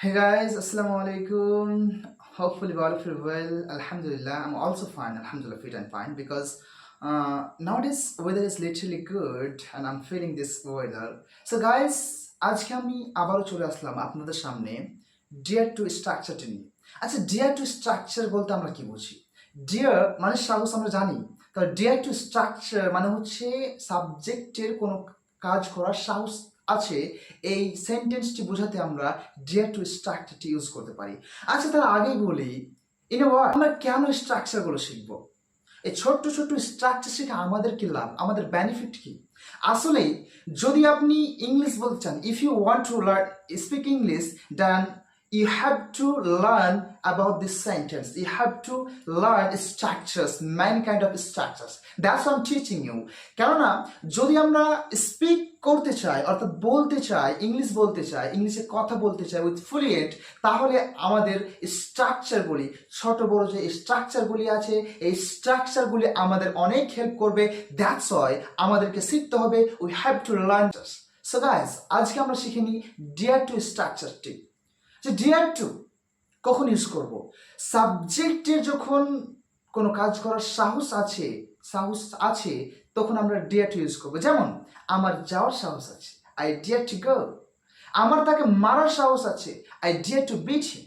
Hey guys, Assalamu alaikum. Hopefully, all of you well. Alhamdulillah, I'm also fine. Alhamdulillah, fit and fine because nowadays weather is literally good and I'm feeling this weather. So guys, আজকে আমি আবারও চলে আসলাম আপনাদের সামনে dear to স্ট্রাকচারটি নিয়ে। আচ্ছা, dear to structure বলতে আমরা কি বুঝি? ডিয়ার মানে সাহস আমরা জানি, তাহলে ডিয়ার টু স্ট্রাকচার মানে হচ্ছে সাবজেক্টের কোনো কাজ করার সাহস আছে। এই সেন্টেন্সটি বোঝাতে আমরা ডিয়ার টু স্ট্রাকচারটি ইউজ করতে পারি। আচ্ছা, তার আগেই বলি আমরা কেন স্ট্রাকচারগুলো শিখবো? এই ছোট্ট ছোট্ট স্ট্রাকচার শিখে আমাদের কি লাভ, আমাদের বেনিফিট কি? আসলে যদি আপনি ইংলিশ বলতে চান, if you want to learn speak English, then you have to learn about this sentence. You have to learn structures, many kind of structures. That's what I'm teaching you. কেননা যদি আমরা speak করতে চাই, অর্থাৎ বলতে চাই, ইংলিশ বলতে চাই, ইংলিশে কথা বলতে চাই উইথ ফ্লুয়েন্ট, তাহলে আমাদের স্ট্রাকচারগুলি, ছোট বড় যে স্ট্রাকচারগুলি আছে, এই স্ট্রাকচারগুলি আমাদের অনেক হেল্প করবে। দ্যাটস ওয়াই আমাদেরকে শিখতে হবে। We have to learn. So guys, আজকে আমরা শিখে নিই ডিয়ার টু স্ট্রাকচারটি। যে ডিয়ার টু কখন ইউজ করব? সাবজেক্টের যখন কোনো কাজ করার সাহস আছে তখন আমরা ডিয়ার টু ইউজ করবো। যেমন আমার যাওয়ার সাহস আছে, আই ডিয়ার টু গো। আমার তাকে মারার সাহস আছে, I dare to beat him.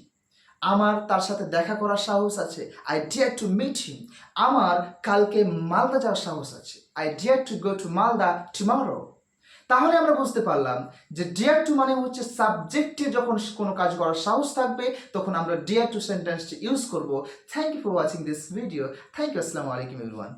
আমার তার সাথে দেখা করার সাহস আছে, I dare to meet him. আমার কালকে মালদা যাওয়ার সাহস আছে, I dare to go to Malda tomorrow. তাহলে আমরা বুঝতে পারলাম যে ডিয়ার টু মানে হচ্ছে সাবজেক্টে যখন কোনো কাজ করার সাহস থাকবে তখন আমরা ডিয়ার টু সেন্টেন্সটি ইউজ করব। Thank you for watching this video. Thank you. আসসালামু আলাইকুম এভরিওয়ান।